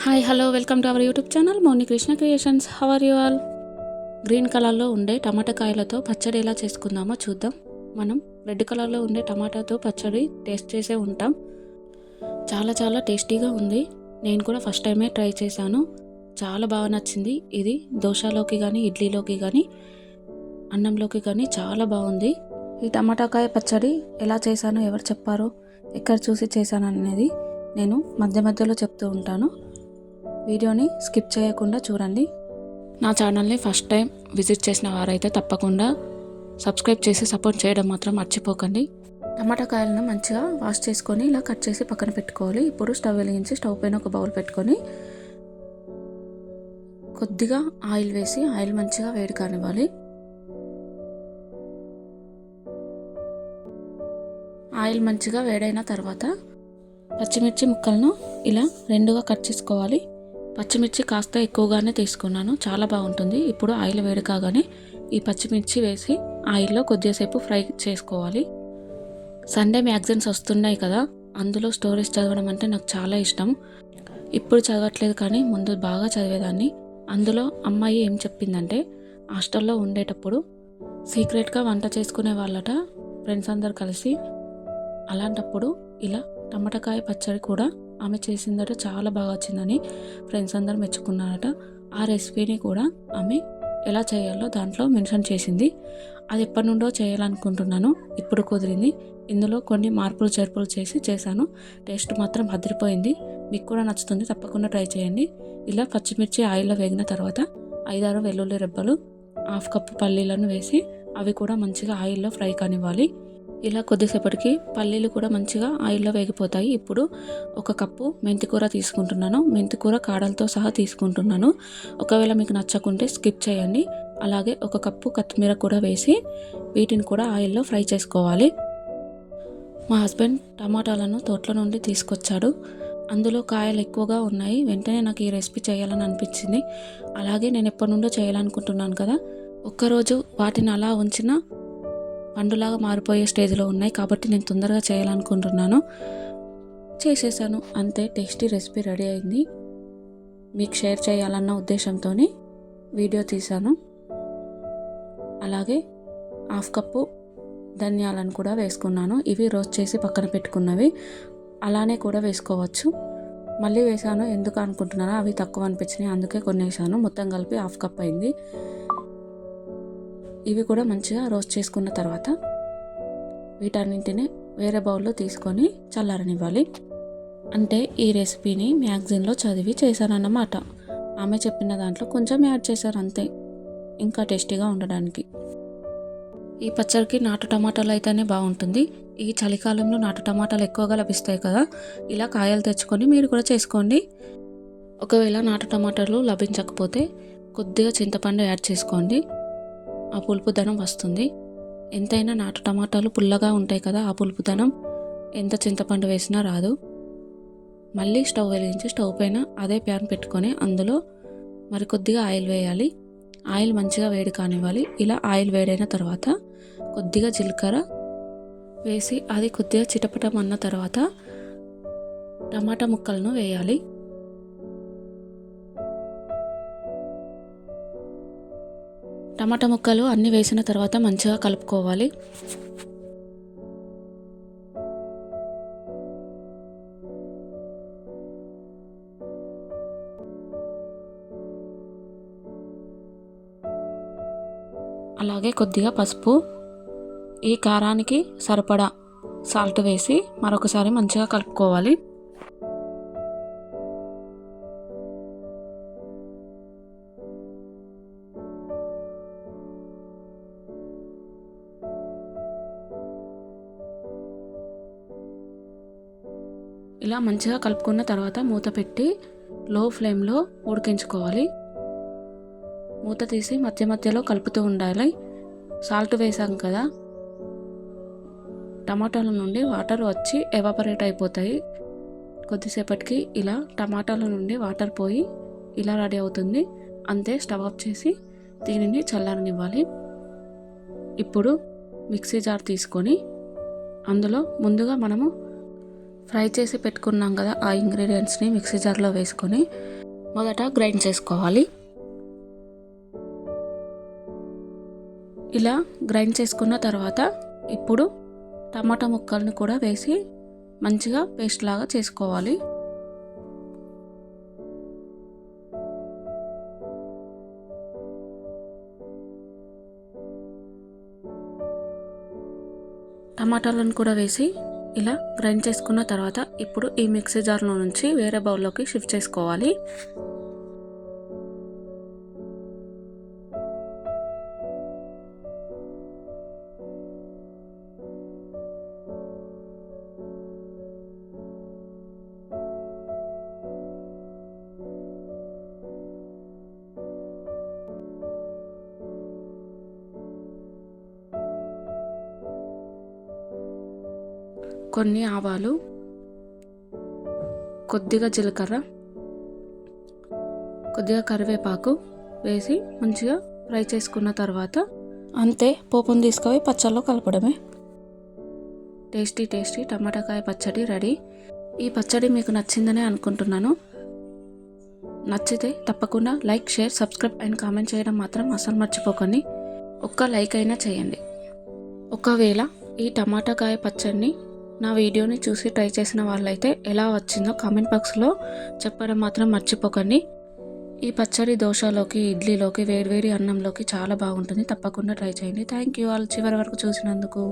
Hi hello welcome to our YouTube channel Mouni Krishna creations. How are you all? Green కలర్లో ఉండే టమాటా కాయలతో పచ్చడి ఎలా చేసుకుందామో చూద్దాం. మనం రెడ్ కలర్లో ఉండే టమాటాతో పచ్చడి టేస్ట్ చేసే ఉంటాం. చాలా టేస్టీగా ఉంది. నేను కూడా ఫస్ట్ టైమే ట్రై చేశాను. చాలా బాగా నచ్చింది. ఇది దోశలోకి కానీ ఇడ్లీలోకి కానీ అన్నంలోకి కానీ చాలా బాగుంది. ఈ టమాటాకాయ పచ్చడి ఎలా చేశానో ఎవరు చెప్పారో, ఎక్కడ చూసి చేశాను అనేది నేను మధ్యలో చెప్తూ ఉంటాను. వీడియోని స్కిప్ చేయకుండా చూడండి. నా ఛానల్ని ఫస్ట్ టైం విజిట్ చేసిన వారైతే తప్పకుండా సబ్స్క్రైబ్ చేసి సపోర్ట్ చేయడం మాత్రం మర్చిపోకండి. టమాటా కాయలను మంచిగా వాష్ చేసుకొని ఇలా కట్ చేసి పక్కన పెట్టుకోవాలి. ఇప్పుడు స్టవ్ వెలిగించి స్టవ్ పైన ఒక బౌల్ పెట్టుకొని కొద్దిగా ఆయిల్ వేసి ఆయిల్ మంచిగా వేడి కానివ్వాలి. ఆయిల్ మంచిగా వేడైన తర్వాత పచ్చిమిర్చి ముక్కలను ఇలా రెండుగా కట్ చేసుకోవాలి. పచ్చిమిర్చి కాస్త ఎక్కువగానే తీసుకున్నాను, చాలా బాగుంటుంది. ఇప్పుడు ఆయిల్ వేడి కాగానే ఈ పచ్చిమిర్చి వేసి ఆయిల్లో కొద్దిసేపు ఫ్రై చేసుకోవాలి. సండే మ్యాగజైన్స్ వస్తున్నాయి కదా, అందులో స్టోరీస్ చదవడం అంటే నాకు చాలా ఇష్టం. ఇప్పుడు చదవట్లేదు కానీ ముందు బాగా చదివేదాన్ని. అందులో అమ్మాయి ఏం చెప్పిందంటే, హాస్టల్లో ఉండేటప్పుడు సీక్రెట్గా వంట చేసుకునే వాళ్ళట ఫ్రెండ్స్ అందరు కలిసి. అలాంటప్పుడు ఇలా టమాటాకాయ పచ్చడి కూడా ఆమె చేసిందట, చాలా బాగా వచ్చిందని ఫ్రెండ్స్ అందరు మెచ్చుకున్నారట. ఆ రెసిపీని కూడా ఆమె ఎలా చేయాలో దాంట్లో మెన్షన్ చేసింది. అది ఎప్పటి నుండో చేయాలనుకుంటున్నాను, ఇప్పుడు కుదిరింది. ఇందులో కొన్ని మార్పులు చేర్పులు చేశాను. టేస్ట్ మాత్రం అదిరిపోయింది. మీకు కూడా నచ్చుతుంది, తప్పకుండా ట్రై చేయండి. ఇలా పచ్చిమిర్చి ఆయిల్లో వేగిన తర్వాత 5-6 వెల్లుల్లి రెబ్బలు, 1/2 కప్పు పల్లీలను వేసి అవి కూడా మంచిగా ఆయిల్లో ఫ్రై కానివ్వాలి. ఇలా కొద్దిసేపటికి పల్లీలు కూడా మంచిగా ఆయిల్లో వేగిపోతాయి. ఇప్పుడు 1 కప్పు మెంతికూర తీసుకుంటున్నాను. మెంతికూర కాడలతో సహా తీసుకుంటున్నాను. ఒకవేళ మీకు నచ్చకుంటే స్కిప్ చేయండి. అలాగే 1 కప్పు కొత్తిమీర కూడా వేసి వీటిని కూడా ఆయిల్లో ఫ్రై చేసుకోవాలి. మా హస్బెండ్ టమాటాలను తోటలో నుండి తీసుకొచ్చాడు. అందులో కాయలు ఎక్కువగా ఉన్నాయి. వెంటనే నాకు ఈ రెసిపీ చేయాలని అనిపించింది. అలాగే నేను ఎప్పటి నుండో చేయాలనుకుంటున్నాను కదా, ఒక్కరోజు వాటిని అలా ఉంచిన పండులాగా మారిపోయే స్టేజ్లో ఉన్నాయి కాబట్టి నేను తొందరగా చేయాలనుకుంటున్నాను. చేసేసాను అంతే. టేస్టీ రెసిపీ రెడీ అయింది. మీకు షేర్ చేయాలన్న ఉద్దేశంతో వీడియో తీశాను. అలాగే 1/2 కప్పు ధనియాలను కూడా వేసుకున్నాను. ఇవి రోస్ట్ చేసి పక్కన పెట్టుకున్నవి, అలానే కూడా వేసుకోవచ్చు. మళ్ళీ వేసాను ఎందుకు అనుకుంటున్నారా, అవి తక్కువ అనిపించినాయి అందుకే కొన్ని వేసాను. మొత్తం కలిపి 1/2 కప్ అయింది. ఇవి కూడా మంచిగా రోస్ట్ చేసుకున్న తర్వాత వీటన్నింటిని వేరే బౌల్లో తీసుకొని చల్లారనివ్వాలి. అంటే ఈ రెసిపీని మ్యాగజైన్లో చదివి చేశానన్నమాట. ఆమె చెప్పిన దాంట్లో కొంచెం యాడ్ చేశారు అంతే, ఇంకా టేస్టీగా ఉండడానికి. ఈ పచ్చడికి నాటు టమాటాలు అయితేనే బాగుంటుంది. ఈ చలికాలంలో నాటు టమాటాలు ఎక్కువగా లభిస్తాయి కదా, ఇలా కాయలు తెచ్చుకొని మీరు కూడా చేసుకోండి. ఒకవేళ నాటు టమాటాలు లభించకపోతే కొద్దిగా చింతపండు యాడ్ చేసుకోండి, ఆ పులుపుదనం వస్తుంది. ఎంతైనా నాటు టమాటాలు పుల్లగా ఉంటాయి కదా, ఆ పులుపుదనం ఎంత చింతపండు వేసినా రాదు. మళ్ళీ స్టవ్ వెలిగించి స్టవ్ పైన అదే ప్యాన్ పెట్టుకొని అందులో మరికొద్దిగా ఆయిల్ వేయాలి. ఆయిల్ మంచిగా వేడి కానివ్వాలి. ఇలా ఆయిల్ వేడైన తర్వాత కొద్దిగా జీలకర్ర వేసి అది కొద్దిగా చిటపటం అన్న తర్వాత టమాటా ముక్కలను వేయాలి. టమాటా ముక్కలు అన్నీ వేసిన తర్వాత మంచిగా కలుపుకోవాలి. అలాగే కొద్దిగా పసుపు, ఈ కారానికి సరిపడా సాల్ట్ వేసి మరొకసారి మంచిగా కలుపుకోవాలి. ఇలా మంచిగా కలుపుకున్న తర్వాత మూత పెట్టి లో ఫ్లేమ్లో ఉడికించుకోవాలి. మూత తీసి మధ్యలో కలుపుతూ ఉండాలి. సాల్ట్ వేసాం కదా, టమాటాల నుండి వాటర్ వచ్చి ఎవాపరేట్ అయిపోతాయి. కొద్దిసేపటికి ఇలా టమాటాల నుండి వాటర్ పోయి ఇలా రెడీ అవుతుంది. అంతే, స్టవ్ ఆఫ్ చేసి దీనిని చల్లారనివ్వాలి. ఇప్పుడు మిక్సీ జార్ తీసుకొని అందులో ముందుగా మనము ఫ్రై చేసి పెట్టుకున్నాం కదా ఆ ఇంగ్రీడియంట్స్ని మిక్సీ జార్లో వేసుకొని మొదట గ్రైండ్ చేసుకోవాలి. ఇలా గ్రైండ్ చేసుకున్న తర్వాత ఇప్పుడు టమాటా ముక్కల్ని కూడా వేసి మంచిగా పేస్ట్ లాగా చేసుకోవాలి. టమాటాలను కూడా వేసి ఇలా గ్రైండ్ చేసుకున్న తర్వాత ఇప్పుడు ఈ మిక్సీ జార్లో నుంచి వేరే బౌల్లోకి షిఫ్ట్ చేసుకోవాలి. కొన్ని ఆవాలు, కొద్దిగా జీలకర్ర, కొద్దిగా కరివేపాకు వేసి మంచిగా ఫ్రై చేసుకున్న తర్వాత అంతే, పోపును తీసుకొని పచ్చళ్ళలో కలపడమే. టేస్టీ టేస్టీ టమాటాకాయ పచ్చడి రెడీ. ఈ పచ్చడి మీకు నచ్చిందనే అనుకుంటున్నాను. నచ్చితే తప్పకుండా like, share, subscribe and comment చేయడం మాత్రం అసలు మర్చిపోకండి. ఒక్క లైక్ అయినా చేయండి. ఒకవేళ ఈ టమాటాకాయ పచ్చడిని నా వీడియోని చూసి ట్రై చేసిన వాళ్ళైతే ఎలా వచ్చిందో కామెంట్ బాక్స్లో చెప్పడం మాత్రం మర్చిపోకండి. ఈ పచ్చడి దోశలోకి, ఇడ్లీలోకి, వేడివేడి అన్నంలోకి చాలా బాగుంటుంది. తప్పకుండా ట్రై చేయండి. థ్యాంక్ యూ ఆల్ చివరి వరకు చూసినందుకు.